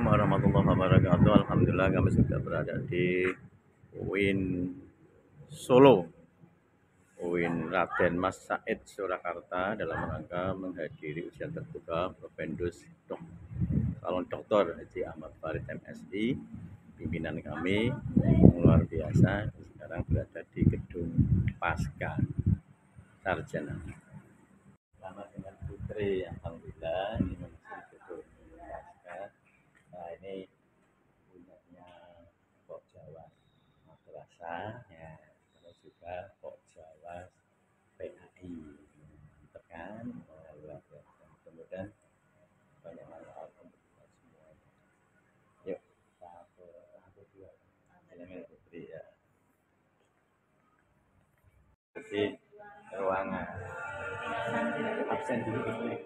warahmatullahi wabarakatuh. Alhamdulillah kami sudah berada di UIN Solo, UIN Raden Mas Said Surakarta, dalam rangka menghadiri ujian terbuka Profendus Calon Doktor Haji Ahmad Farid MSI. Pimpinan kami yang luar biasa sekarang berada di gedung Pasca Sarjana. Selamat dengan Putri, alhamdulillah ini masih gedung Pasca. Nah, ini punyanya Pok Jawa Madrasah ya, terus juga Pok Jawa PAI, tekan luar biasa. Kemudian banyak manfaat untuk kita semua. Yuk satu dua elemen Putri ya. Jadi ruangan absen dulu Putri.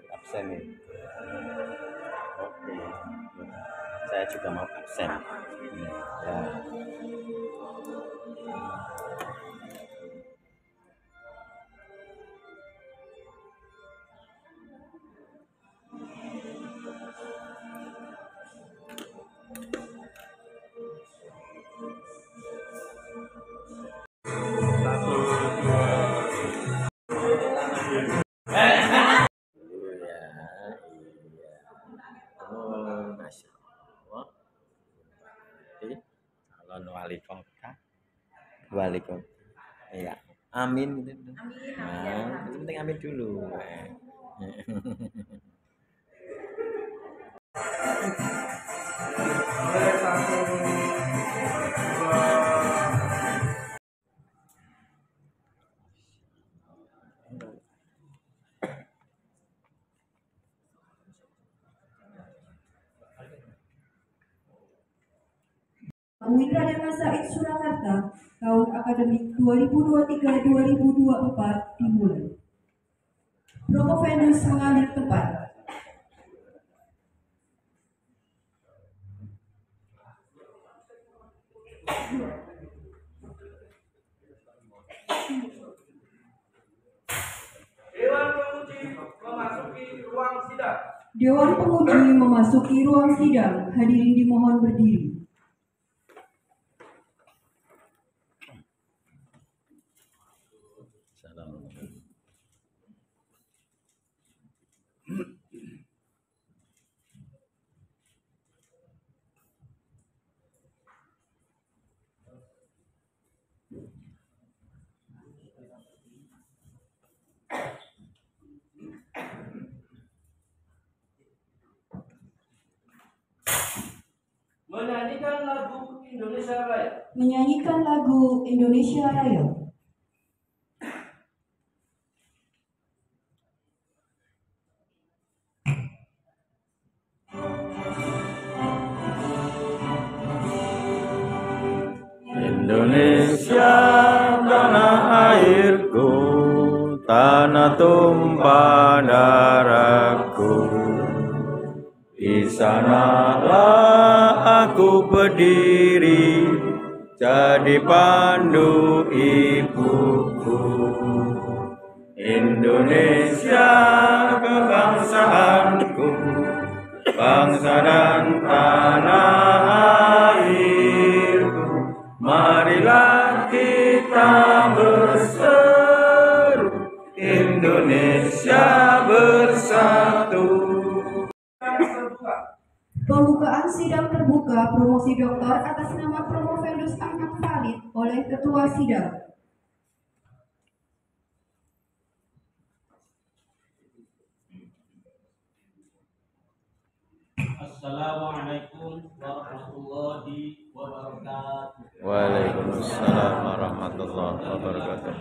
Absen nih. Oke, saya juga mau absen ya. Masya Allah, calon wali kota, ya, amin gitu. Nah, itu penting amin dulu. UIN Raden Mas Said Surakarta tahun akademik 2023-2024 dimulai. Profendus mengambil tempat. Dewan penguji memasuki ruang sidang. Hadirin dimohon berdiri. Menyanyikan lagu Indonesia Raya. Menyanyikan lagu Indonesia Raya. Indonesia tanah airku, tanah tumpah darahku. Di sanalah aku berdiri, jadi pandu ibuku. Indonesia kebangsaanku, bangsa dan tanah airku. Marilah kita berseru, Indonesia bersatu. Pembukaan sidang terbuka promosi doktor atas nama Profendus Ahmad Farid oleh Ketua Sidang. Assalamualaikum warahmatullahi wabarakatuh. Waalaikumsalam warahmatullahi wabarakatuh.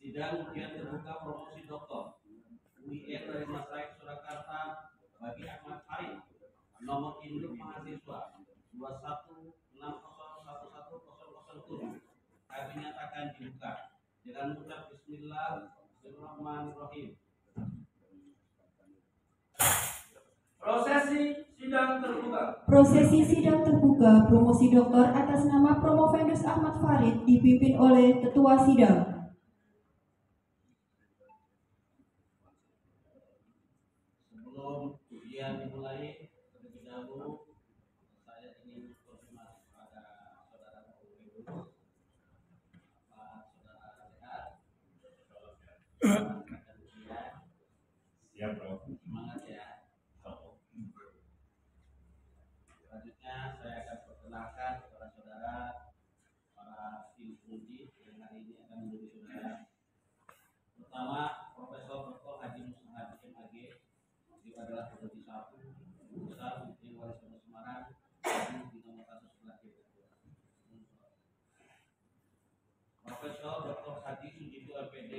Sidang ujian terbuka promosi doktor UIN Raden Mas Said Surakarta bagi Ahmad Farid, nomor induk mahasiswa 2160110007 kami nyatakan dibuka dengan mengucap Bismillahirrahmanirrahim. Prosesi sidang sidang terbuka. Prosesi sidang terbuka promosi doktor atas nama Promovendus Ahmad Farid dipimpin oleh Ketua Sidang. Sebelum ujian dimulai, terlebih dahulu saya ingin konfirmasi kepada saudara Promovendus, Pak Saudara sehat, akan ujian. Siap, Bro. Semangat ya. Selanjutnya saya akan perkenalkan kepada saudara para tim uji yang hari ini akan menjadi saudara. Pertama, Profesor Dr. Haji Musa Hadi MAG. Dia adalah peneliti 1 besar Universitas Wali Songo Semarang di nomor 1 sebelah kiri. Profesor Dr. Haji Sujito LPD.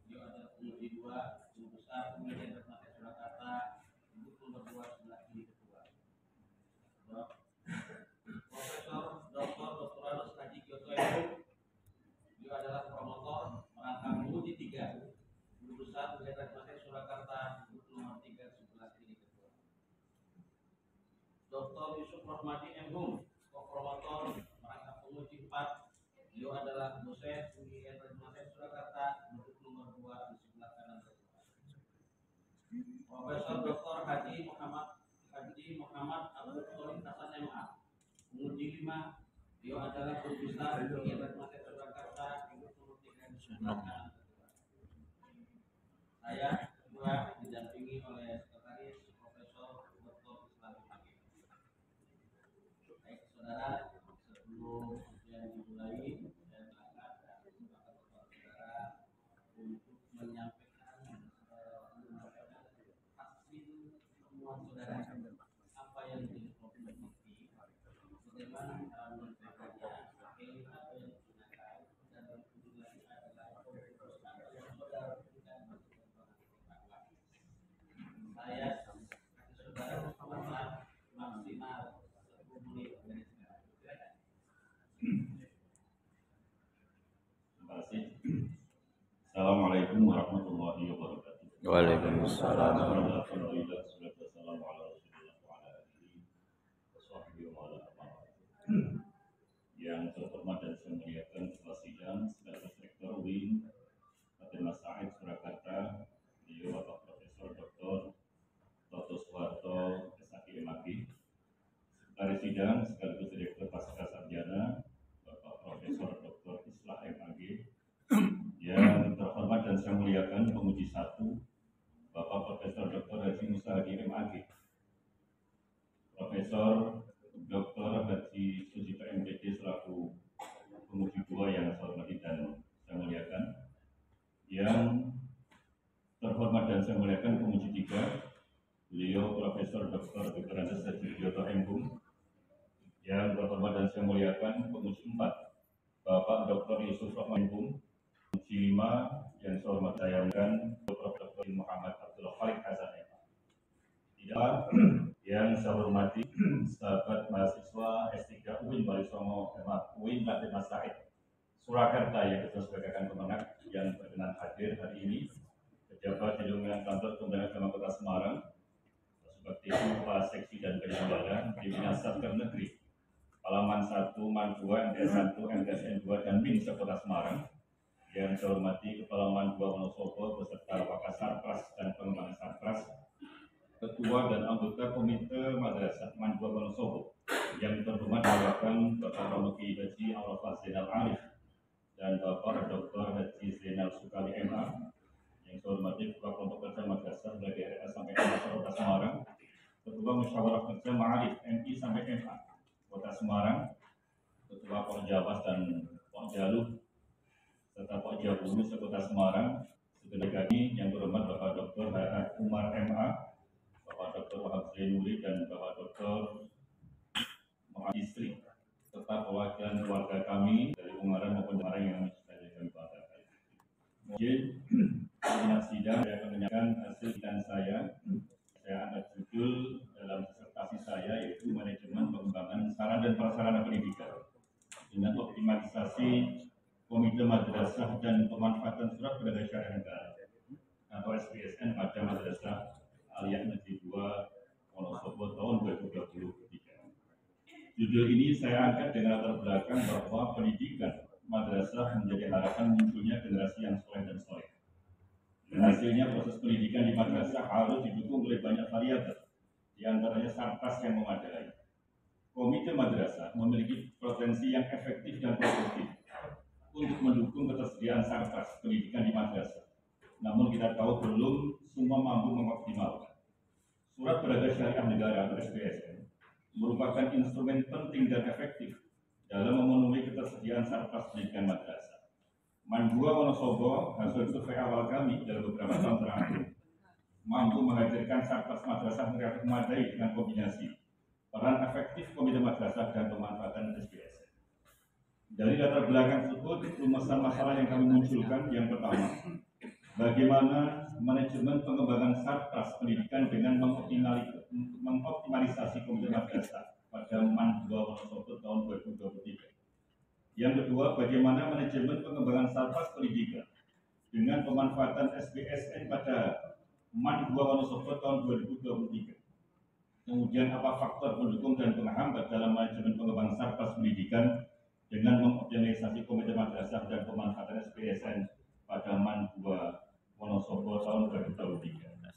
Dia adalah peneliti 2 guru besar Kementerian Pertanian Surakarta untuk nomor 2 sebelah kiri ketua. Profesor Dr. Dr. Haji Kyoto Eko. Dia adalah promotor merangkap uji 3 guru besar Kementerian Pertanian Surakarta untuk nomor 3 sebelah kiri ketua. Dr. Yusuf Rahmadi MHum, promotor merangkap penguji 4. Beliau adalah dosen UIN Pertanian Surakarta untuk nomor 2 di sebelah kanan ketua. Profesor Dr. Haji Muhammad Abdul Tolik Hasan MA, penguji 5. Beliau adalah guru besar UIN Pertanian Surakarta untuk nomor 3 di sebelah kanan ketua. Saya kedua didampingi oleh sekretaris Profesor Dr. Islam Hakim. Baik saudara, sebelum ujian dimulai, saya akan saudara untuk menyampaikan hasil temuan saudara apa yang menjadi problem bukti, bagaimana cara menyelesaikannya, apa yang digunakan, dan berikut lagi adalah kontribusi yang saudara berikan bagi pengembangan. Saya kasih saudara kesempatan maksimal 10 menit dari sekarang. Terima kasih. Assalamualaikum warahmatullahi wabarakatuh. Waalaikumsalam. Alhamdulillah, salatu wassalamu ala Rasulillah wa ala alihi wa sahbihi wa ala alihi. Yang terhormat dan saya muliakan Ketua Sidang Sekretaris Rektor UIN Fatin Said Surakarta, beliau Bapak Profesor Dr. Toto Soeharto SHG MAG, Sekretaris Sidang sekaligus Direktur Pasca Sarjana Bapak Profesor Dr. Islah MAG, yang terhormat dan saya muliakan penguji 1 Bapak Profesor Dr. Haji Musa Hadi MAG, Profesor Dr. Haji Sujito MPD selaku penguji 2 yang saya hormati dan saya muliakan, yang terhormat dan saya muliakan penguji 3 beliau Profesor Dr. Dr. Andes Haji Kyoto MHum, yang terhormat dan saya muliakan penguji 4 Bapak Dr. Yusuf Rahman MHum, penguji 5 yang saya hormati saya muliakan Dr. Muhammad Abdul Khalik Hasan MA. Tidak yang saya hormati sahabat mahasiswa S3 UIN Wali Songo UIN Fatin Said Surakarta yang kita sebagai pemenang yang berkenan hadir hari ini, pejabat di lingkungan kantor Kementerian Agama Kota Semarang, seperti Kepala Seksi dan Penyelenggara Pimpinan Satker Negeri, Halaman 1, Man 2, MTS 1, MTSN 2, dan BIN Kota Semarang, yang saya hormati Kepala Man 2 Wonosobo beserta Wakasar Pras dan Pengembangan Sarpras, Ketua dan anggota Komite Madrasah Man 2 Wonosobo, yang terhormat mewakilkan Bapak Ronoki Haji Arafah Zainal Arif dan Bapak Dr. Haji Zainal Sukali MA, yang saya hormati Ketua Kelompok Kerja Madrasah dari RS sampai MA Kota Semarang, Ketua Musyawarah Kerja Ma'arif MI sampai MA Kota Semarang, Ketua Porjawas dan Porjaluh serta Porjabulu Sekota Semarang, segenap kami yang terhormat Bapak Dr. H.A. Umar MA, Bapak Dr. Wahab Zainuri dan Bapak Dr. Muhammad Istri, serta perwakilan keluarga kami dari Ungaran maupun Semarang yang kami banggakan. Mungkin pimpinan sidang saya akan menyampaikan hasil sidang saya. Saya angkat judul dalam disertasi saya yaitu manajemen pengembangan sarana dan prasarana pendidikan dengan optimalisasi Komite Madrasah dan Pemanfaatan Surat Berharga Syariah Negara atau SPSN pada Madrasah Aliyah Negeri 2 Wonosobo tahun 2023. Judul ini saya angkat dengan latar belakang bahwa pendidikan madrasah menjadi harapan munculnya generasi yang soleh dan soleh. Dan hasilnya proses pendidikan di madrasah harus didukung oleh banyak variabel, di antaranya sarpas yang memadai. Komite madrasah memiliki potensi yang efektif dan produktif untuk mendukung ketersediaan sarpas pendidikan di madrasah. Namun kita tahu belum semua mampu mengoptimalkan. Surat Berharga Syariah Negara atau SBSN merupakan instrumen penting dan efektif dalam memenuhi ketersediaan sarpas pendidikan madrasah. Mandua Wonosobo, hasil survei awal kami dalam beberapa tahun terakhir, mampu menghadirkan sarpas madrasah relatif memadai dengan kombinasi peran efektif komite madrasah dan pemanfaatan SBSN. Dari latar belakang tersebut, rumusan masalah yang kami munculkan yang pertama, bagaimana manajemen pengembangan sarpas pendidikan dengan mengoptimalisasi komite madrasah pada MAN 2 Wonosobo tahun 2023. Yang kedua, bagaimana manajemen pengembangan sarpas pendidikan dengan pemanfaatan SBSN pada MAN 2 Wonosobo tahun 2023. Kemudian apa faktor pendukung dan penghambat dalam manajemen pengembangan sarpas pendidikan dengan mengoptimalisasi komite madrasah dan pemanfaatan SBSN pada MAN 2 Wonosobo tahun 2023.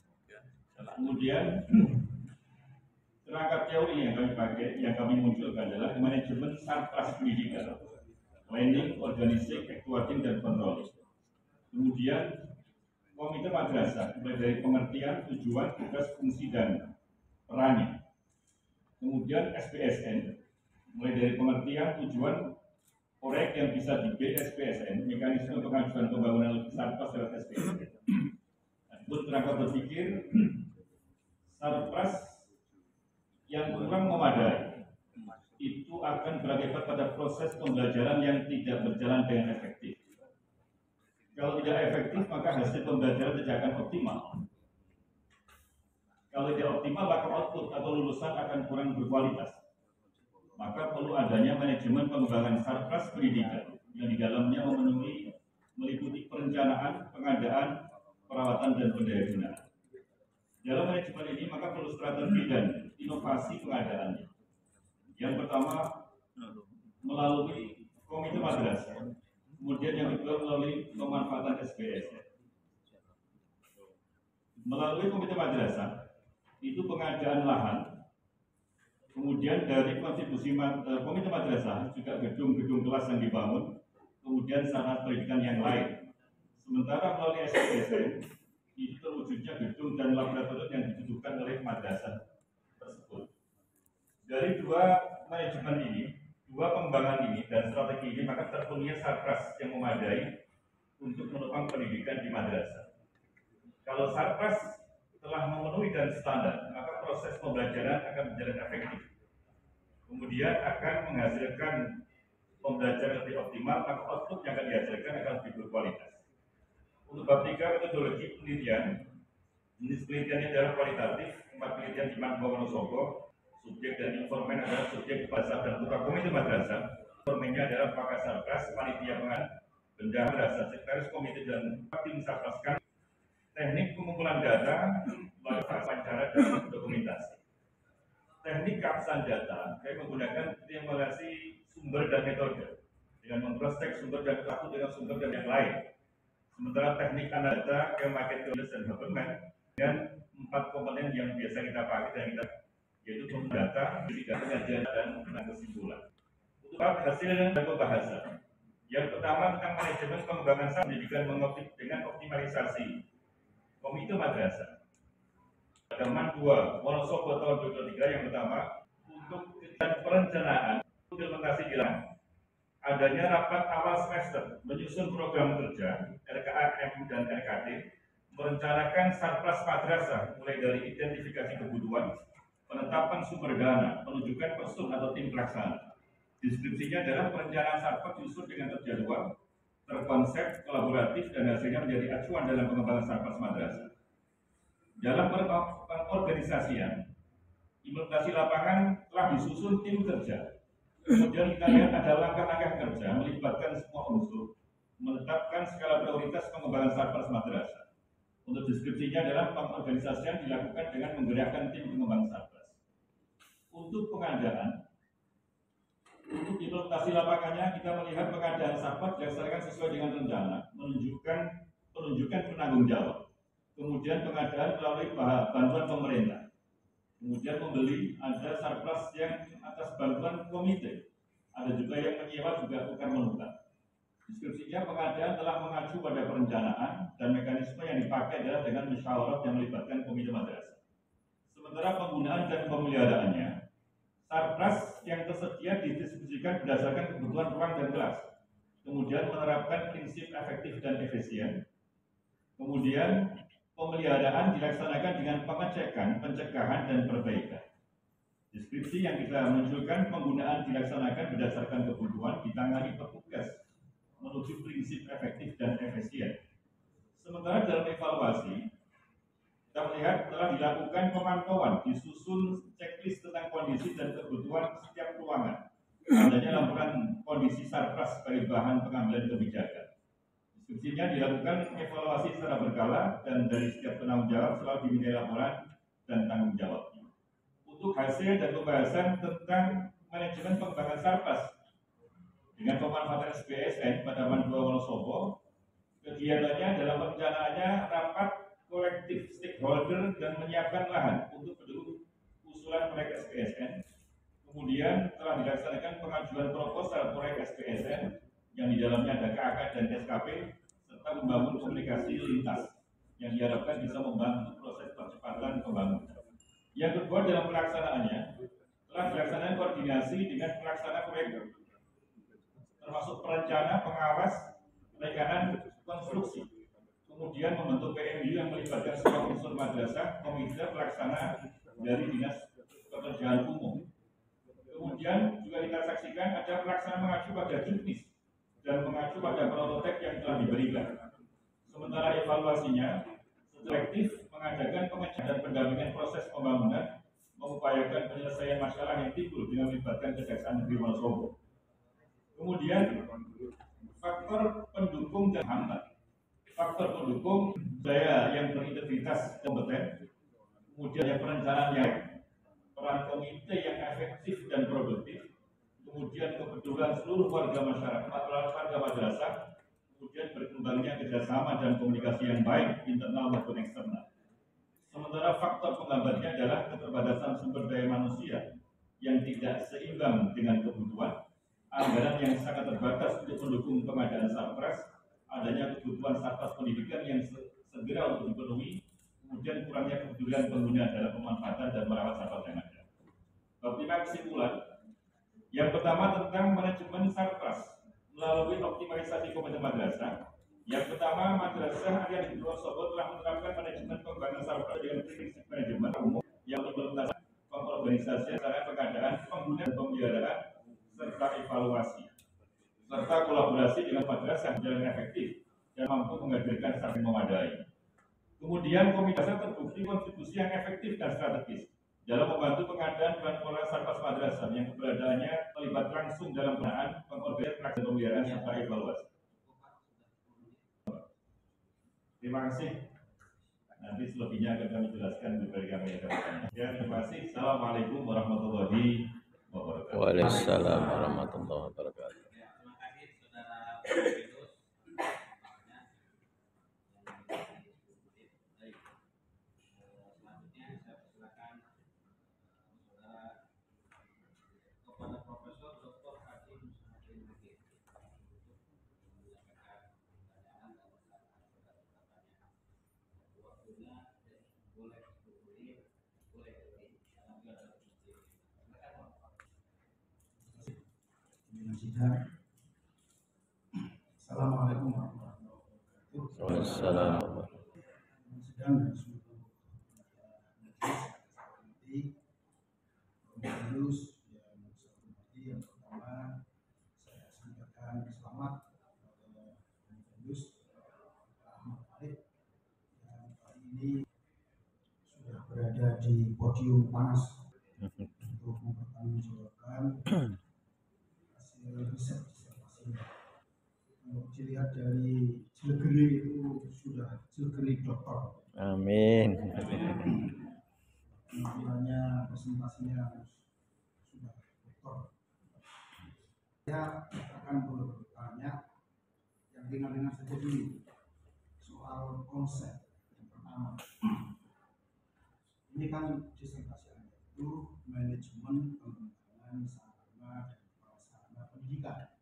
Kemudian kerangka teori yang kami pakai, yang kami munculkan adalah manajemen sarpas pendidikan, planning, organizing, actuating, dan controlling. Kemudian komite madrasah mulai dari pengertian, tujuan, tugas, fungsi, dan perannya. Kemudian SBSN mulai dari pengertian, tujuan, proyek yang bisa di BSBSN, mekanisme pengajuan pembangunan sarpas lewat SBSN. Adapun kerangka berpikir, sarpas yang kurang memadai itu akan berakibat pada proses pembelajaran yang tidak berjalan dengan efektif. Kalau tidak efektif, maka hasil pembelajaran tidak akan optimal. Kalau tidak optimal, maka output atau lulusan akan kurang berkualitas. Maka perlu adanya manajemen pengembangan sarpas pendidikan yang di dalamnya meliputi perencanaan, pengadaan, perawatan, dan pendayagunaan. Dalam manajemen ini maka perlu strategi dan inovasi pengadaannya. Yang pertama melalui komite madrasah, kemudian yang kedua melalui pemanfaatan SBS. Melalui komite madrasah itu pengadaan lahan, kemudian dari kontribusi komite madrasah juga gedung-gedung kelas yang dibangun, kemudian sarana pendidikan yang lain. Sementara melalui SBSN itu terwujudnya gedung dan laboratorium yang dibutuhkan oleh madrasah tersebut. Dari dua manajemen ini, dua pengembangan ini dan strategi ini, maka terpenuhnya sarpas yang memadai untuk menopang pendidikan di madrasah. Kalau sarpas telah memenuhi dan standar, maka proses pembelajaran akan berjalan efektif. Kemudian akan menghasilkan pembelajaran lebih optimal, maka output yang akan dihasilkan akan lebih berkualitas. Untuk bab 3 metodologi penelitian, jenis penelitiannya adalah kualitatif, 4 penelitian di MAN 2 Wonosobo, subjek dan informan adalah subjek madrasah dan ketua komite madrasah. Informannya adalah pakar sarkas, panitia pengan, bendahara madrasah, sekretaris komite dan tim sarkaskan. Teknik pengumpulan data melalui wawancara dan dokumentasi. Teknik keabsahan data, saya menggunakan triangulasi sumber dan metode dengan memprospek sumber dan satu dengan sumber dan yang lain. Sementara teknik analisis, market knowledge dan government dengan 4 komponen yang biasa kita pakai dan kita yaitu data, penyajian dan kesimpulan. Untuk hasil dan pembahasan. Yang pertama tentang manajemen pengembangan pendidikan dengan optimalisasi komite madrasah. Pada MAN 2 Wonosobo tahun 2023 yang pertama untuk perencanaan implementasi hilang adanya rapat awal semester menyusun program kerja RKAM dan RKT, merencanakan sarpras madrasah mulai dari identifikasi kebutuhan, penetapan sumber dana, penunjukan person atau tim pelaksana. Deskripsinya adalah perencanaan sarpras disusun dengan terjadwal, terkonsep, kolaboratif, dan hasilnya menjadi acuan dalam pengembangan sarpas madrasah. Dalam pengorganisasian, implementasi lapangan telah disusun tim kerja. Kemudian kita lihat ada langkah-langkah kerja melibatkan semua unsur, menetapkan skala prioritas pengembangan sarpas madrasah. Untuk deskripsinya adalah pengorganisasian dilakukan dengan menggerakkan tim pengembang Sarpras. Untuk pengadaan, untuk implementasi lapangannya kita melihat pengadaan Sarpras dilaksanakan sesuai dengan rencana, penunjukan penanggung jawab, kemudian pengadaan melalui bantuan pemerintah, kemudian membeli ada Sarpras yang atas bantuan komite, ada juga yang menyewa juga tukar menukar. Deskripsinya pengadaan telah mengacu pada perencanaan dan mekanisme yang dipakai adalah dengan musyawarah yang melibatkan komite madrasah. Sementara penggunaan dan pemeliharaannya, Sarpras yang tersedia didistribusikan berdasarkan kebutuhan ruang dan kelas, kemudian menerapkan prinsip efektif dan efisien. Kemudian pemeliharaan dilaksanakan dengan pengecekan, pencegahan, dan perbaikan. Deskripsi yang kita munculkan, penggunaan dilaksanakan berdasarkan kebutuhan, ditangani petugas menuju prinsip efektif dan efisien. Sementara dalam evaluasi, kita melihat telah dilakukan pemantauan, disusun checklist tentang kondisi dan kebutuhan setiap ruangan. Adanya laporan kondisi Sarpras sebagai bahan pengambilan kebijakan. Deskripsinya dilakukan evaluasi secara berkala dan dari setiap penanggung jawab selalu dimintai laporan dan tanggung jawabnya. Untuk hasil dan pembahasan tentang manajemen pengembangan Sarpras dengan pemanfaatan SPSN pada Taman 2 Wonosobo, kegiatannya dalam perencanaannya rapat kolektif stakeholder dan menyiapkan lahan untuk mendukung usulan proyek SPSN. Kemudian telah dilaksanakan pengajuan proposal proyek SPSN yang di dalamnya ada KAK dan SKP serta membangun komunikasi lintas yang diharapkan bisa membantu proses percepatan pembangunan. Yang kedua, dalam pelaksanaannya telah dilaksanakan koordinasi dengan pelaksana proyek termasuk perencana, pengawas, perikanan, konstruksi. Kemudian membentuk PMU yang melibatkan semua unsur madrasah, komite pelaksana dari Dinas Pekerjaan Umum. Kemudian juga kita saksikan ada pelaksana mengacu pada juknis dan mengacu pada prototipe yang telah diberikan. Sementara evaluasinya selektif mengadakan pengecekan dan pendampingan proses pembangunan, mengupayakan penyelesaian masalah yang timbul dengan melibatkan Kejaksaan Negeri Wonosobo. Kemudian faktor pendukung dan hambat. Faktor pendukung daya yang berintegritas kompeten, kemudian yang perencanaan yang peran komite yang efektif dan produktif, kemudian kepedulian seluruh warga masyarakat, warga madrasah, kemudian berkembangnya kerjasama dan komunikasi yang baik internal maupun eksternal. Sementara faktor penghambatnya adalah keterbatasan sumber daya manusia yang tidak seimbang dengan kebutuhan, anggaran yang sangat terbatas untuk mendukung pengadaan Sarpras, adanya kebutuhan Sarpras pendidikan yang segera untuk dipenuhi, kemudian kurangnya kepedulian pengguna dalam pemanfaatan dan merawat Sarpras yang ada. Bab 5 kesimpulan. Yang pertama tentang manajemen Sarpras melalui optimalisasi komite madrasah. Yang pertama, madrasah yang di Wonosobo telah menerapkan manajemen pengembangan Sarpras dengan prinsip manajemen umum yang implementasi pengorganisasian secara pengadaan, penggunaan dan pemeliharaan serta evaluasi, serta kolaborasi dengan madrasah yang efektif dan mampu menghadirkan saling memadai. Kemudian komite terbukti kontribusi yang efektif dan strategis dalam membantu pengadaan bahan pokok Sarpras madrasah yang keberadaannya terlibat langsung dalam pengadaan, pengorganisasian, dan pemeliharaan serta evaluasi. Terima kasih. Nanti selebihnya akan kami jelaskan dari kami yang bertanya. Ya, terima kasih. Assalamualaikum warahmatullahi wabarakatuh. Waalaikumsalam warahmatullahi wabarakatuh. Terima kasih saudara Firdaus. Baik. Selanjutnya saya persilakan saudara kepada Profesor Dr. Haji Musnadin Nakir untuk menyampaikan pertanyaan dan pertanyaan. Waktunya boleh 10 menit, boleh lebih, karena juga ada sedikit. Silakan Pak. Assalamualaikum warahmatullahi wabarakatuh. Wassalamualaikum. Sedang dan seluruh majelis terus yang saya hormati, yang pertama saya sampaikan selamat kepada Terus Ahmad Farid yang kali ini sudah berada di podium panas untuk mempertanggungjawabkan hasil riset disertasinya. dilihat dari Cilegeri itu sudah Cilegeri dokter. Amin. Penampilannya, presentasinya sudah dokter. Saya akan bertanya yang ringan-ringan saja dulu soal konsep yang pertama. Ini kan disertasi Anda itu manajemen pengembangan sarana dan prasarana pendidikan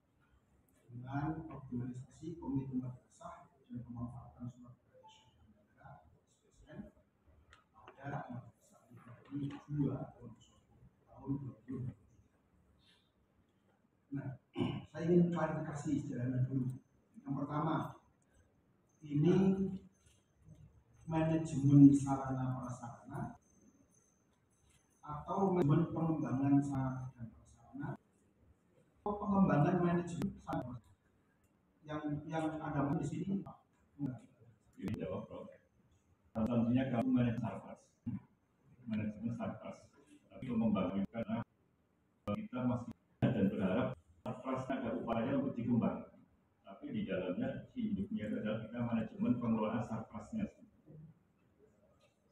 dengan optimalisasi komitmen madrasah dan pemanfaatan surat kedaulatan negara (SPSN) pada madrasah pribadi 2 tahun 2020. Nah, saya ingin klarifikasi istilahnya dulu. Yang pertama, ini manajemen sarana prasarana atau manajemen pengembangan sarana dan prasarana atau pengembangan manajemen sarana yang ada di sini. Ini jawab, Prof. Contohnya kamu manajemen sarkas, tapi membangun karena kita masih dan berharap sarkasnya ada upaya untuk dikembangkan. Tapi di dalamnya induknya adalah kita manajemen pengelolaan sarkasnya.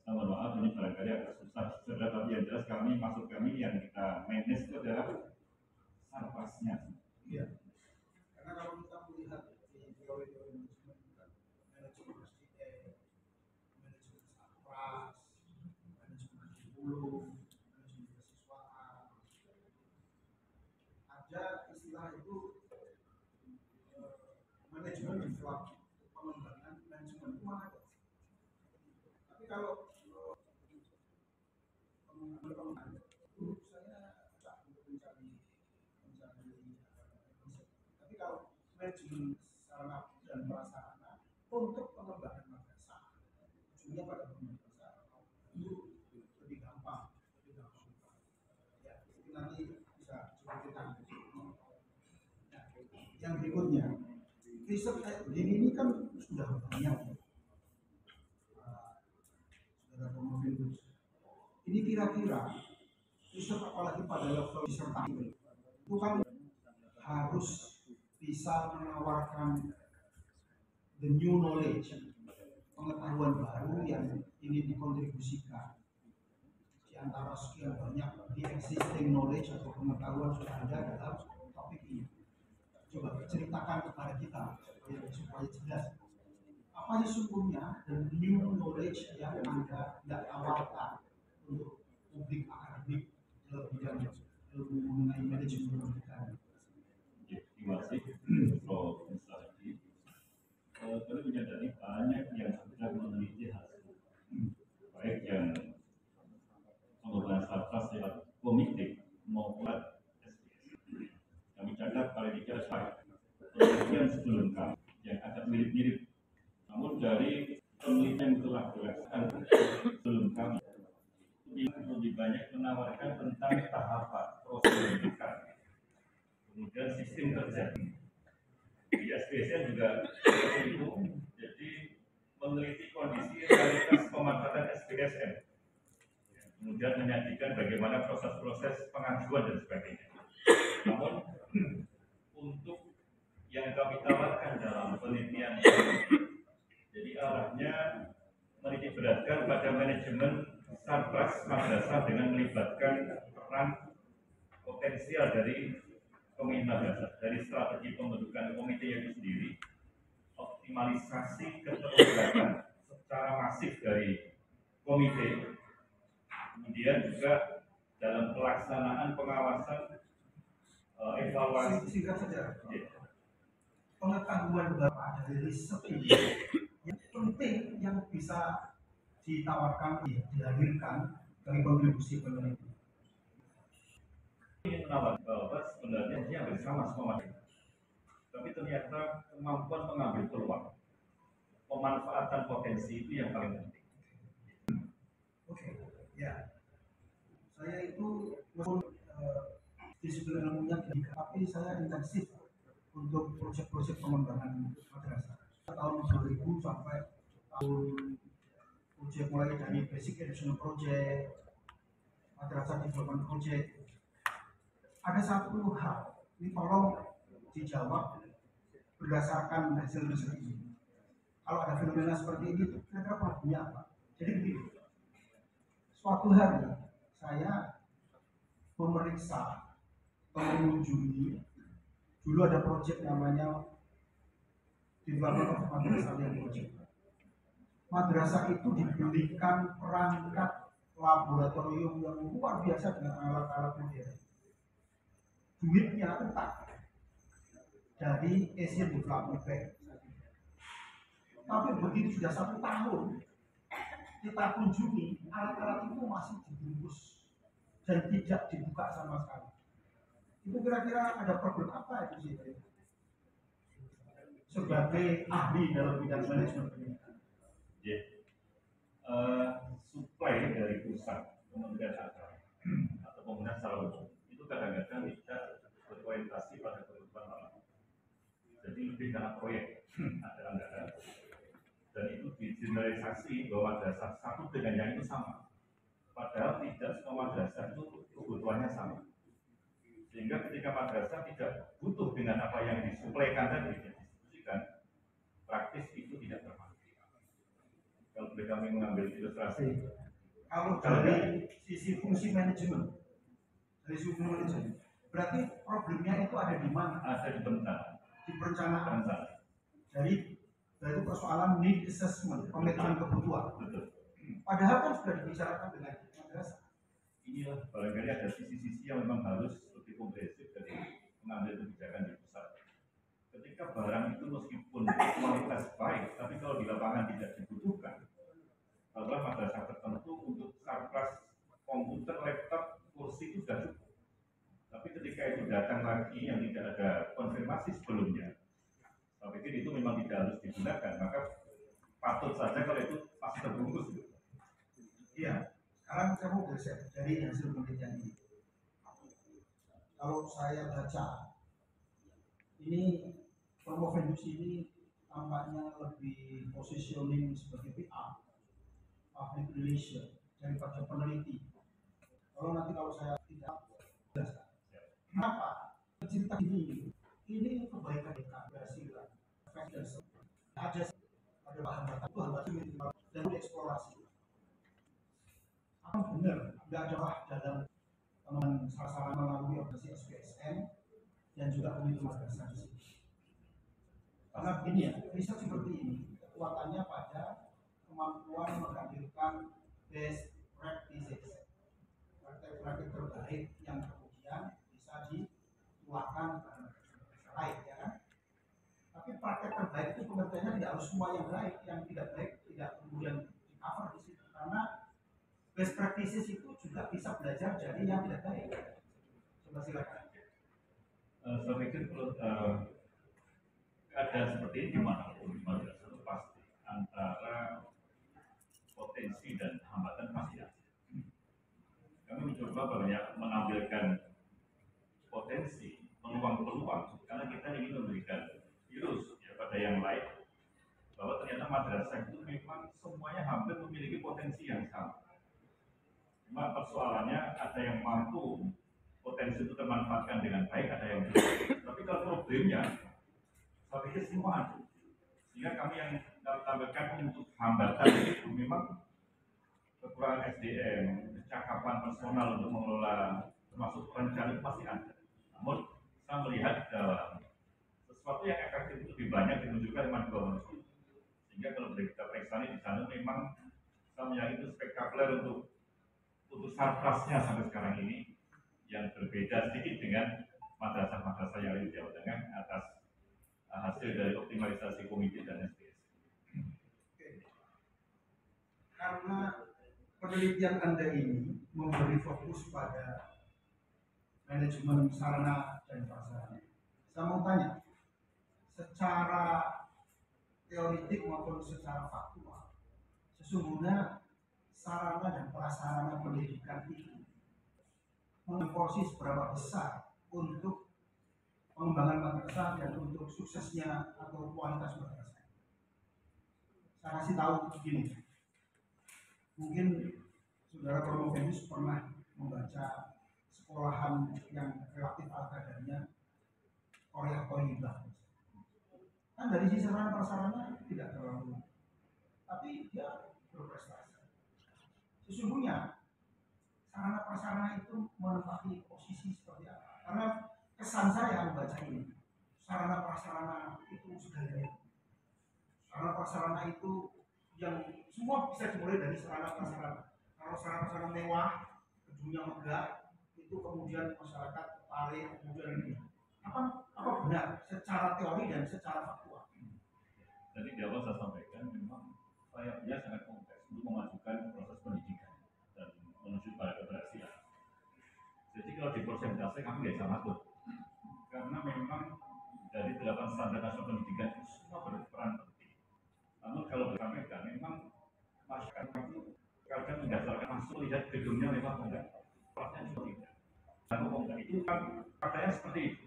Mohon maaf ini barangkali agak susah dicerna, tapi yang jelas maksud kami yang kita manage itu adalah sarkasnya. Iya. Karena kalau kita melihat di teori-teori manajemen SDM, manajemen sarkas, manajemen hulu, manajemen kesiswaan, ada istilah itu manajemen development, pengembangan manajemen itu mana ada. Tapi kalau pengembangan itu saya agak untuk mencari tapi kalau manajemen sarana dan prasarana untuk pengembangan madrasah ujungnya pada madrasah itu lebih gampang ya, itu nanti bisa diceritakan. Nah, yang berikutnya riset kayak begini ini kan sudah banyak saudara Promovius. Ini kira-kira riset apalagi pada level disertasi itu kan harus bisa menawarkan the new knowledge, pengetahuan baru yang ingin dikontribusikan di antara sekian banyak the existing knowledge atau pengetahuan sudah ada dalam topik ini. Coba ceritakan kepada kita supaya jelas apa sesungguhnya the new knowledge yang Anda tawarkan untuk publik akademik dalam bidang ilmu mengenai manajemen pendidikan. Terima kasih, Prof. Musadi. Kami menyadari banyak yang sudah meneliti hasil, baik yang pengembangan sarkas lewat komite maupun SPS. Kami catat paling tidak penelitian sebelum kami yang agak mirip-mirip, namun dari penelitian yang telah dilakukan sebelum kami lebih banyak menawarkan tentang tahapan proses pendidikan, kemudian sistem kerja. Di SPSN juga itu, jadi meneliti kondisi realitas pemanfaatan SPSN, kemudian menyajikan bagaimana proses-proses pengajuan dan sebagainya. Namun untuk yang kami tawarkan dalam penelitian, jadi arahnya menitik beratkan pada manajemen sarkas madrasah dengan melibatkan peran potensial dari komite madrasah, dari strategi pembentukan komite itu sendiri, optimalisasi keterlibatan secara masif dari komite, kemudian juga dalam pelaksanaan pengawasan evaluasi. Singkat saja. Pengetahuan bapak dari riset ini yang penting yang bisa ditawarkan, dilahirkan dari kontribusi peneliti. Ingin menawarkan bahwa sebenarnya dia hampir sama semua, tapi ternyata kemampuan mengambil peluang, pemanfaatan potensi itu yang paling penting. Oke, ya. Saya itu disiplin ilmunya tinggi, tapi saya intensif untuk proyek-proyek pengembangan madrasah. Tahun 2000 sampai tahun proyek mulai dari basic educational project, madrasah development project. Ada satu hal, ini tolong dijawab berdasarkan hasil riset ini. Kalau ada fenomena seperti ini, kira-kira problemnya apa? Jadi begini, suatu hari saya memeriksa atau mengunjungi, dulu ada proyek namanya Development of Madrasah Project. Madrasah itu diberikan perangkat laboratorium yang luar biasa dengan alat-alat modern. Duitnya entah dari Asian Development Bank. Tapi begitu sudah 1 tahun kita kunjungi, alat-alat itu masih dibungkus dan tidak dibuka sama sekali. Itu kira-kira ada problem apa itu sih? Sebagai ahli dalam bidang manajemen pendidikan. Suplai dari pusat Kementerian Agama atau pemerintah secara umum itu kadang-kadang tidak berorientasi pada kebutuhan lapangan. Jadi lebih karena proyek ada anggaran dan itu digeneralisasi bahwa madrasah satu dengan yang itu sama. Padahal tidak semua madrasah itu kebutuhannya sama. Sehingga ketika madrasah tidak butuh dengan apa yang disuplaikan tadi, didistribusikan, praktis itu tidak terpakai. Kalau boleh kami mengambil ilustrasi, Kalau dari sisi fungsi manajemen, berarti problemnya itu ada di mana? ada di perencanaan. Di perencanaan. Jadi berarti persoalan need assessment, pemetaan kebutuhan. Betul. Padahal kan sudah dibicarakan dengan madrasah. Inilah barangkali ada sisi-sisi yang memang harus lebih komprehensif dari mengambil kebijakan di pusat. Ketika barang itu meskipun kualitas baik, tapi kalau di lapangan tidak dibutuhkan, adalah madrasah tertentu untuk sarpras komputer, laptop, kursi itu sudah cukup. Tapi ketika itu datang lagi yang tidak ada konfirmasi sebelumnya, saya pikir itu memang tidak harus digunakan. Maka patut saja kalau itu pasti terbungkus. Iya. Sekarang saya mau geser dari hasil penelitian ini. Kalau saya baca, ini Promovendus ini tampaknya lebih positioning sebagai PR, public relation, daripada peneliti. Kalau nanti kalau saya tidak jelaskan, kenapa cerita ini kebaikan keberhasilan, ada bahan bakar itu hamba minimal dan dieksplorasi. Apa benar tidak ada dalam teman sasaran melalui organisasi SPSN dan juga komite madrasah di sini. Karena begini ya, riset seperti ini kekuatannya pada kemampuan menghadirkan best practices, praktek-praktek terbaik yang kemudian bisa ditularkan pada madrasah lain, ya kan? Tapi praktek terbaik itu pengertiannya tidak harus semua yang baik, yang tidak baik tidak kemudian di cover di situ, karena best practices itu juga bisa belajar dari yang tidak baik. Coba silakan. Saya pikir keadaan seperti ini dimanapun madrasah itu pasti antara potensi dan hambatan pasti ada. Kami mencoba banyak menampilkan potensi, peluang-peluang karena kita ingin memberikan virus ya, pada yang lain bahwa ternyata madrasah itu memang semuanya hampir memiliki potensi yang sama. Cuma persoalannya ada yang mampu potensi itu termanfaatkan dengan baik, ada yang tidak. Tapi kalau problemnya, saya pikir semua ada. Sehingga kami yang tampilkan untuk hambatan itu memang kekurangan SDM, kecakapan personal untuk mengelola, termasuk perencanaan itu pasti ada. Namun saya melihat sesuatu yang efektif itu lebih banyak dimunculkan dengan dua manusia. Sehingga kalau kita periksa di sana memang saya melihat itu spektakuler untuk sarprasnya sampai sekarang ini yang berbeda sedikit dengan madrasah-madrasah yang lain di Jawa Tengah atas hasil dari optimalisasi komite dan SPS. Karena penelitian Anda ini memberi fokus pada manajemen sarana dan prasarana, saya mau tanya, secara teoritik maupun secara faktual, sesungguhnya sarana dan prasarana pendidikan itu memporsi seberapa besar untuk pengembangan madrasah dan untuk suksesnya atau kualitas madrasah. Saya kasih tahu begini, mungkin saudara Promovendus pernah membaca sekolahan yang relatif ala kadarnya Korea Toyibah. Kan dari sisi sarana prasarana tidak terlalu, tapi dia berprestasi. Sesungguhnya sarana prasarana itu menempati posisi seperti apa? Karena kesan saya membaca ini, sarana prasarana itu segalanya. Sarana prasarana itu yang semua bisa dimulai dari sarana prasarana. Kalau sarana prasarana mewah, gedungnya megah, itu kemudian masyarakat tertarik, kemudian ini. Apa benar secara teori dan secara faktual? Jadi di awal saya sampaikan memang dia sangat kompleks untuk memajukan proses pendidikan dan menuju pada keberhasilan. Jadi kalau di persentase kami nggak bisa ngatur, karena memang dari 8 standar nasional pendidikan itu semua berperan penting. Namun kalau disampaikan memang masyarakat itu kadang mendasarkan masuk lihat gedungnya memang enggak, prosesnya juga tidak. Dan enggak itu kan katanya seperti itu.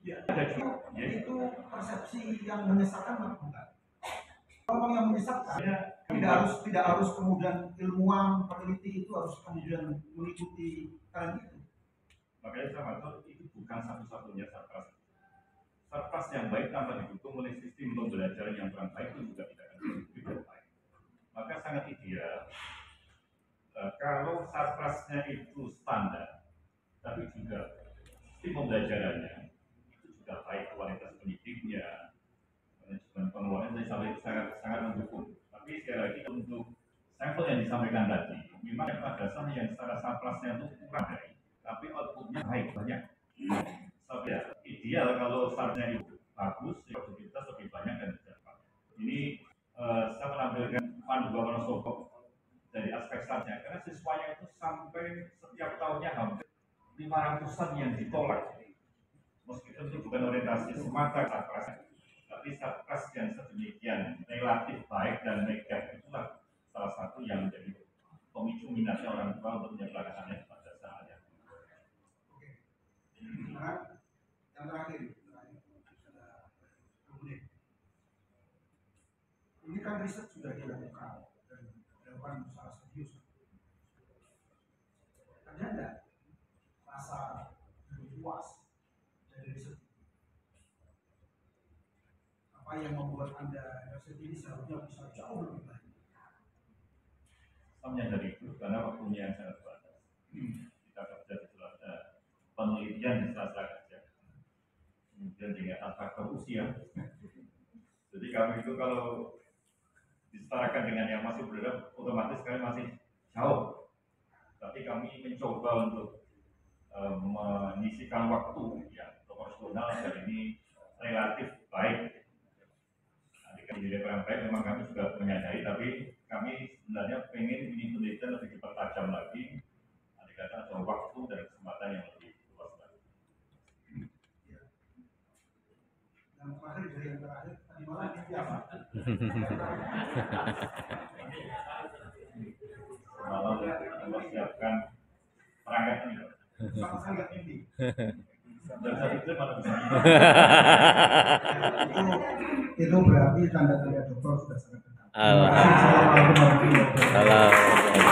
Ya, Ada juga, ya. itu persepsi yang menyesatkan atau bukan? Kalau yang menyesatkan, Ya, tidak harus kemudian ilmuwan peneliti itu harus kemudian mengikuti tren itu. makanya saya maksud itu bukan satu-satunya sarkas. Sarkas yang baik tanpa didukung oleh sistem pembelajaran yang kurang baik itu juga tidak baik. Maka sangat ideal kalau sarkasnya itu standar, tapi juga sistem pembelajarannya itu juga baik, kualitas pendidiknya, manajemen pengelolaan saya sangat mendukung. Tapi sekali lagi untuk sampel yang disampaikan tadi, memang ada dasar yang secara sarkasnya itu kurang baik, tapi outputnya baik banyak. Ya, ideal kalau startnya itu bagus, produktivitas lebih banyak dan cepat. Ini saya menampilkan panduan Wonosobo dari aspek startnya, karena siswanya itu sampai setiap tahunnya hampir 500-an yang ditolak. Meskipun itu bukan orientasi semata sarkas, tapi sarkas yang sedemikian relatif baik dan negatif itulah salah satu yang menjadi pemicu minatnya orang tua untuk menyekolahkan anaknya pada saatnya. Oke. Sekarang yang terakhir, ini kan riset sudah dilakukan dan dilakukan secara serius. Ada nggak rasa puas dari riset? Apa yang membuat Anda riset ini seharusnya bisa jauh lebih baik? Saya menyadari itu karena waktunya yang sangat terbatas. Kita kerja di Selasa, penelitian di Selasa kerja, kemudian dengan faktor usia. Jadi kami itu kalau disetarakan dengan yang masih berada, otomatis kami masih jauh. Tapi kami mencoba untuk menyisikan waktu yang proporsional dan ini relatif baik. Di kurang baik memang kami juga menyadari, tapi kami sebenarnya pengen ini penelitian lebih dipertajam lagi. Ada waktu dan kesempatan yang lebih luas lagi. Yang terakhir dari yang terakhir tadi malam ini apa? Malam mempersiapkan perangkat ini. Sama sangat mimpi. Dan saya pikir malah bisa. Itu berarti tanda-tanda dokter sudah sangat dekat. Assalamualaikum warahmatullahi wabarakatuh.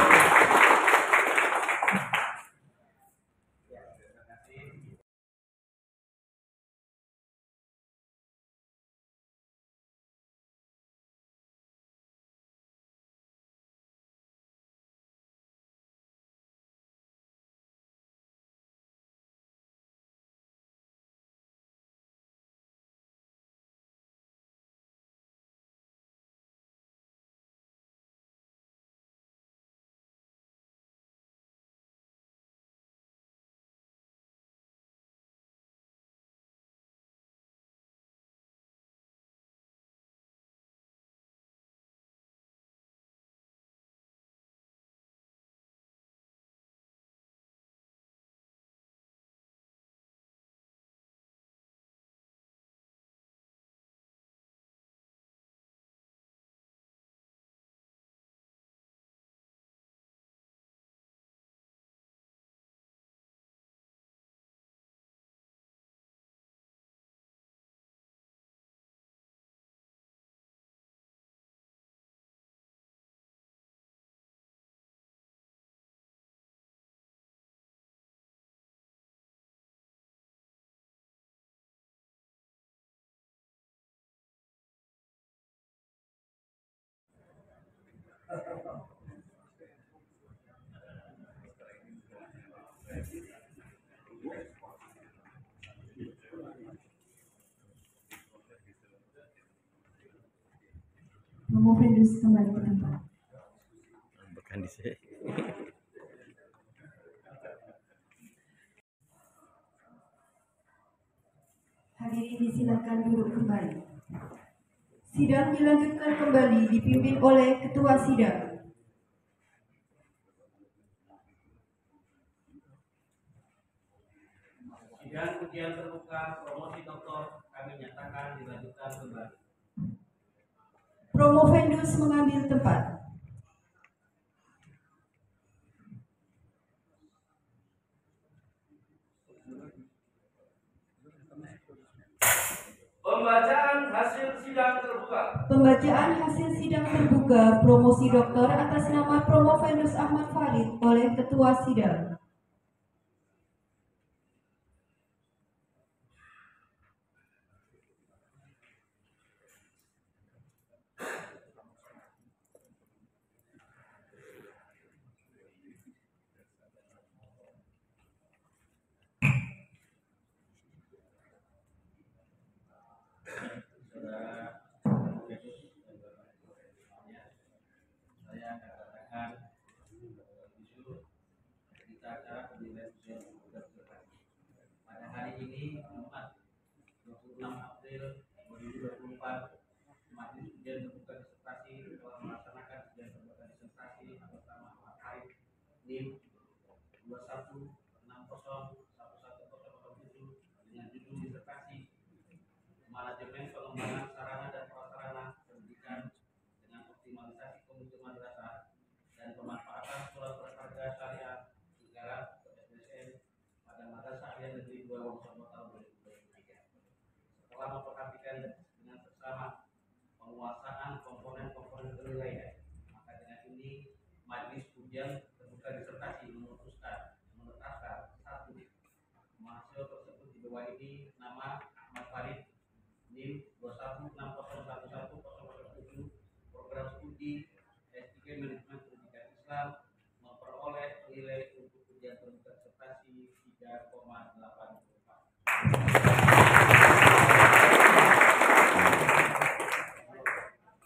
Promovendus kembali ke tempat. Bukan di sini. Hadirin disilakan duduk kembali. Sidang dilanjutkan kembali dipimpin oleh Ketua Sidang. Sidang ujian terbuka promosi doktor kami nyatakan dilanjutkan kembali. Promovendus mengambil tempat. Pembacaan hasil sidang terbuka. Pembacaan hasil sidang terbuka promosi doktor atas nama Promovendus Ahmad Farid oleh Ketua Sidang. Saudara saya akan katakan jujur kita acara penilaian ujian terbuka pada hari ini Jumat 26 April 2024 majelis ujian terbuka disertasi telah melaksanakan ujian terbuka disertasi atas nama Ahmad NIM 21601107 dengan judul disertasi manajemen pengembangan sarana dan prasarana pendidikan dengan optimalisasi komite madrasah dan pemanfaatan surat berharga syariah negara atau SBSN pada Madrasah Aliyah Negeri 2 Wonosobo tahun 2023. Setelah memperhatikan dengan seksama penguasaan komponen-komponen penilaian, maka dengan ini majelis ujian terbuka disertasi memutuskan menetapkan satu mahasiswa tersebut di bawah ini nama Ahmad Farid NIM 21601107 program studi S3 Manajemen Pendidikan Islam memperoleh nilai untuk ujian terbuka disertasi 3,84.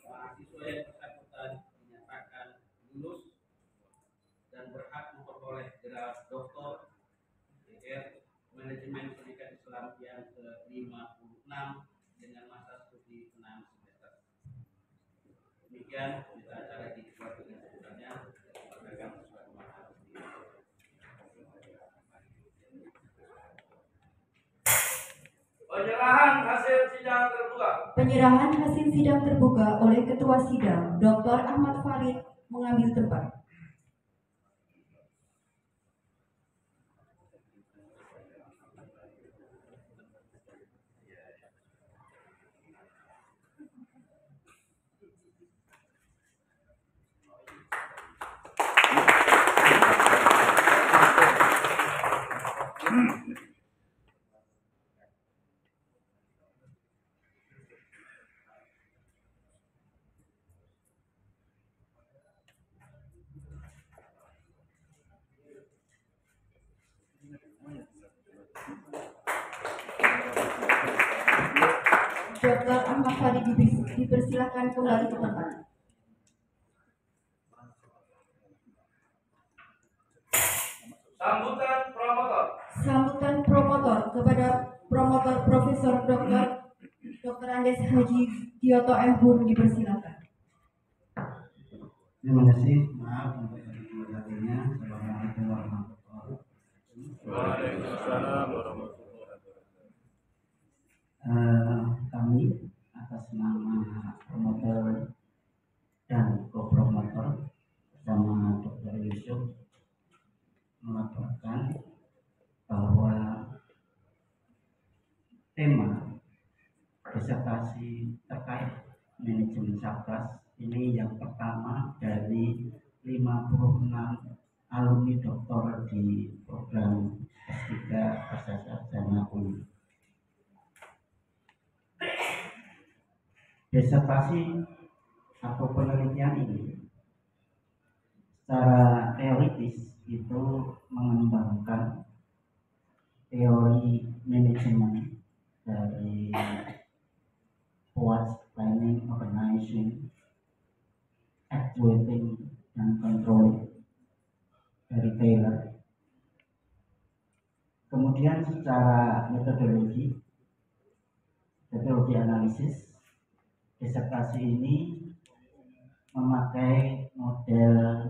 Mahasiswa yang bersangkutan dinyatakan lulus dan berhak memperoleh gelar doktor DR Manajemen Pendidikan Islam yang ke-56 dengan masa studi 6 semester. Demikian kita acara dibuat dengan sebenarnya dilaksanakan sesuai manhaj. Penyerahan hasil sidang terbuka. Penyerahan hasil sidang terbuka oleh Ketua Sidang, Dr. Ahmad Farid mengambil tempat. Dr. Ahmad Farid dipersilakan kembali ke tempat. Sambutan promotor. Sambutan promotor kepada promotor Profesor Dr. Andes Haji Tioto M. Hum dipersilakan. Terima kasih. Maaf untuk yang hatinya. Assalamualaikum warahmatullahi wabarakatuh. Waalaikumsalam warahmatullahi wabarakatuh. Kami atas nama promotor dan co-promotor bersama Dr. Yusuf melaporkan bahwa tema disertasi terkait manajemen Sabras ini yang pertama dari 56 alumni doktor di program S3 Bahasa Sarjana UI. Disertasi atau penelitian ini secara teoritis itu mengembangkan teori manajemen dari POAS, planning, organizing, actuating dan controlling dari Taylor. Kemudian secara metodologi analisis, disertasi ini memakai model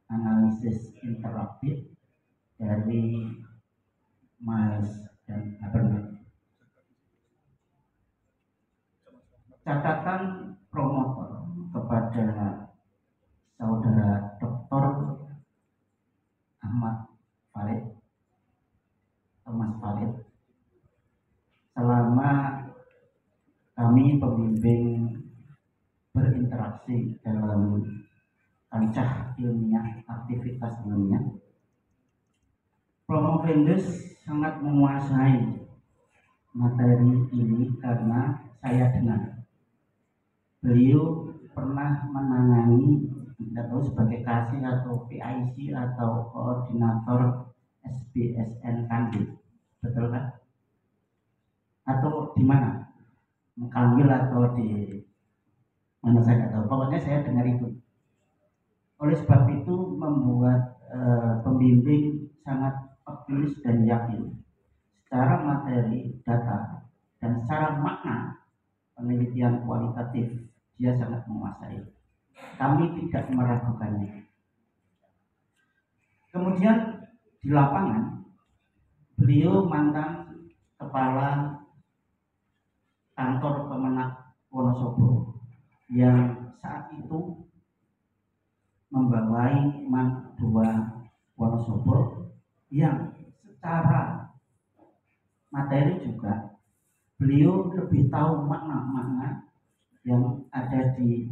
analisis interaktif dari Miles dan Habermas. Catatan promotor kepada saudara Dr. Ahmad Farid, Thomas Farid, selama kami pembimbing berinteraksi dalam kancah ilmiah, aktivitas ilmiah, Promovendus sangat menguasai materi ini karena saya dengar beliau pernah menangani, tidak tahu sebagai kasih atau PIC atau koordinator SBSN Kandil, betul kan? Atau di mana? Mengkambil atau di mana saya tidak tahu. Pokoknya saya dengar itu. Oleh sebab itu membuat pembimbing sangat optimis dan yakin secara materi, data, dan secara makna penelitian kualitatif dia sangat menguasai. Kami tidak meragukannya. Kemudian di lapangan beliau mantan kepala kantor Kemenak Wonosobo yang saat itu membawai Man 2 Wonosobo yang secara materi juga beliau lebih tahu makna-makna yang ada di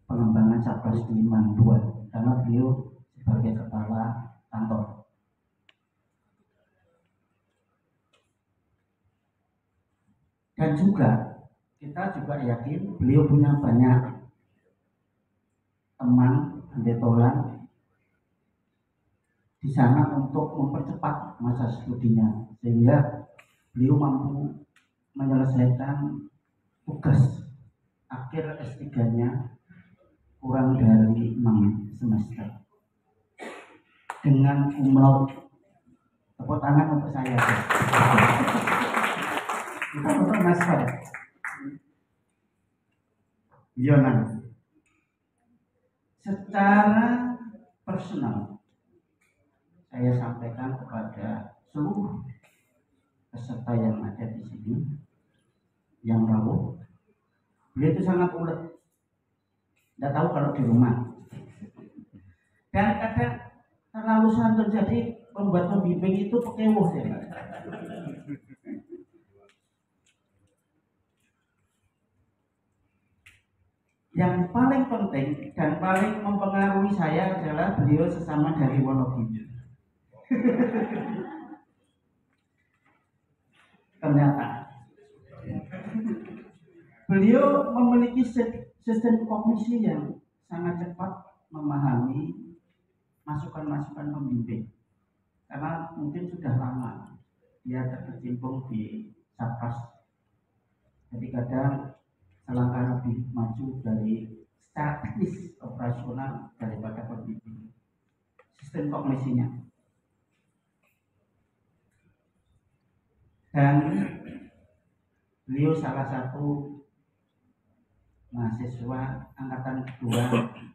pengembangan Sapras di Man 2 karena beliau sebagai kepala kantor. Dan juga kita juga yakin beliau punya banyak teman pendetolan di sana untuk mempercepat masa studinya sehingga beliau mampu menyelesaikan tugas akhir S3-nya kurang dari 6 semester dengan cum laude. Tepuk tangan untuk saya. Kita untuk Mas Fad Yonan. Secara personal saya sampaikan kepada seluruh peserta yang ada di sini yang rawuh, beliau itu sangat ulet. Tidak tahu kalau di rumah. Dan kadang terlalu santun jadi membuat pembimbing itu pekewuh ya. Yang paling penting dan paling mempengaruhi saya adalah beliau sesama dari Wonogiri. Ternyata beliau memiliki sistem kognisi yang sangat cepat memahami masukan-masukan pembimbing karena mungkin sudah lama dia terkecimpung di Sapras. Jadi kadang selangkah lebih maju dari secara teknis operasional daripada pembimbing sistem kognisinya. Dan beliau salah satu mahasiswa angkatan kedua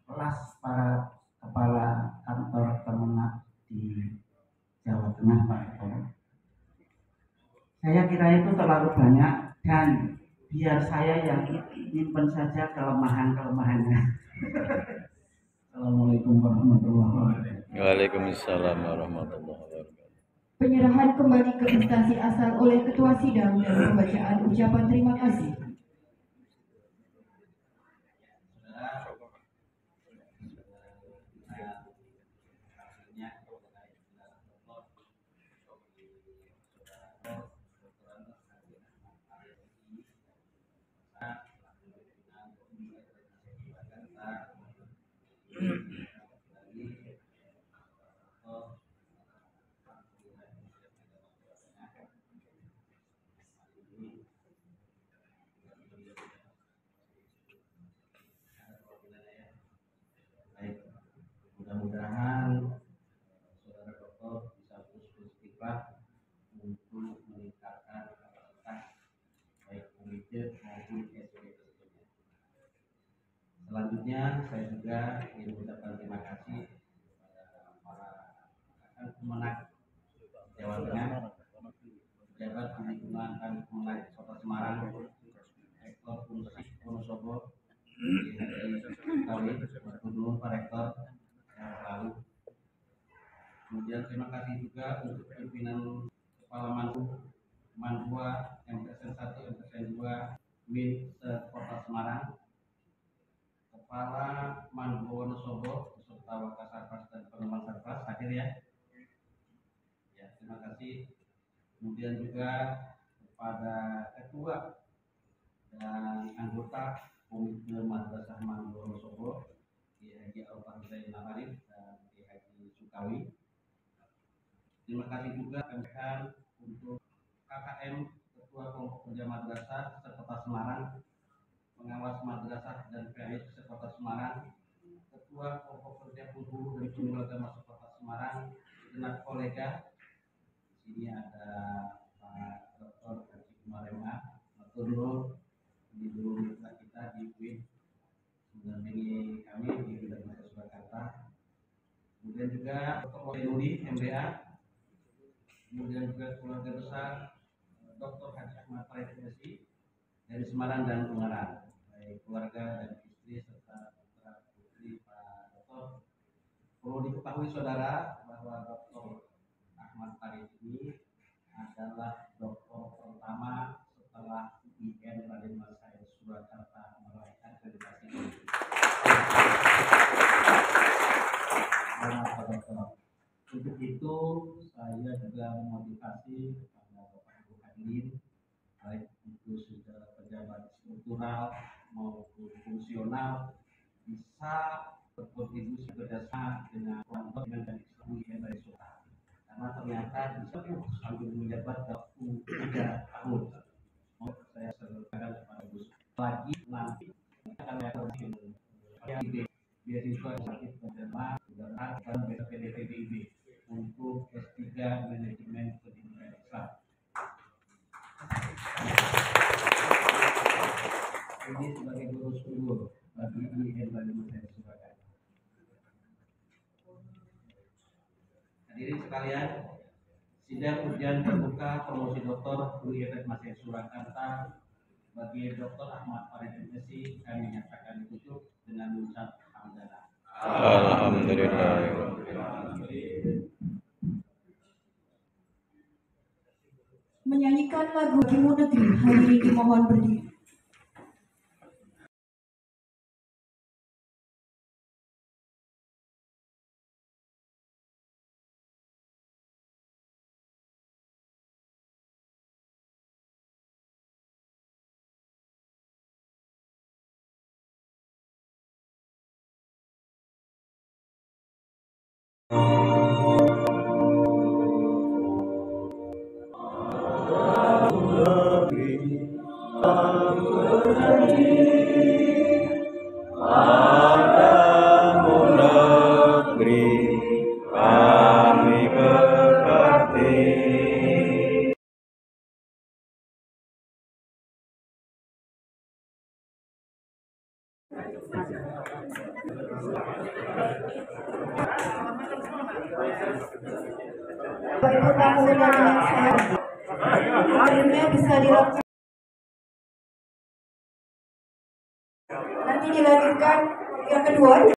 kelas para kepala kantor Kemenak di Jawa Tengah, Pak Ketua. Saya kira itu terlalu banyak dan biar saya yang nyimpen saja kelemahan-kelemahannya. Assalamualaikum warahmatullahi wabarakatuh. Waalaikumsalam warahmatullahi wabarakatuh. Penyerahan kembali ke instansi asal oleh Ketua Sidang dan pembacaan ucapan terima kasih. budget maupun SPP tentunya. Selanjutnya saya juga ingin mengucapkan terima kasih kepada para Kemenag Jawa Tengah, pejabat di lingkungan Kemenag Kota Semarang, Rektor Universitas Wonosobo, Kami, Gubernur, Pak Rektor yang selalu. Kemudian terima kasih juga untuk pimpinan Kepala Mandua, MTSN 1, MTSN 2, MIN Kota Semarang, Kepala Mandua Wonosobo, beserta Wakasarpas dan Pengemban Sarpas hadir ya. Ya, terima kasih. Kemudian juga kepada Ketua dan anggota Komite Madrasah Mandua Wonosobo, Ki Haji Arfan Zainal Arif dan Ki Haji Sukawi. Terima kasih juga kami untuk KKM Ketua Kelompok Kerja Madrasah Sekota Semarang, Pengawas Madrasah dan PAIS Sekota Semarang, Ketua Kelompok Kerja Guru dan Penyuluh Agama Sekota Semarang, segenap kolega. Di sini ada Pak Dr. Haji Umar Emma, Matur di guru mitra kita di UIN, mendampingi kami di bidang bahasa Surakarta. Kemudian juga Dr. Nuri MBA. Kemudian juga keluarga besar Dr. Haji Ahmad Farid MSI dari Semarang dan Ungaran, baik keluarga dan istri serta putra putri Pak Dr. Perlu diketahui saudara bahwa Dr. Ahmad Farid ini adalah doktor pertama setelah UIN Raden Mas Said Surakarta meraih akreditasi. Untuk itu saya juga memotivasi kepada Bapak Ibu hadirin, baik itu sudah pejabat struktural maupun fungsional, bisa berkontribusi berdasarkan dengan kelompok dan UIN dari Sultan. Karena ternyata bisa sambil menjabat waktu 3 tahun. Saya serahkan kepada Gus lagi nanti akan saya beasiswa sakit pertama dan PDPIB untuk S3 Manajemen Pendidikan Islam. Ini sebagai guru struktur bagi UIN Raden Mas Said Surakarta. Hadirin sekalian, sidang ujian terbuka promosi doktor UIN Raden Mas Said Surakarta bagi Dr. Ahmad Farid MSI kami nyatakan ditutup dengan mengucap hamdalah. Alhamdulillah. Menyanyikan lagu Hakimu Negeri, hadirin dimohon berdiri. Padamu negeri kami berbakti. Bapak Ibu tamu undangan yang saya, akhirnya bisa dilakukan. Nanti dilanjutkan yang kedua.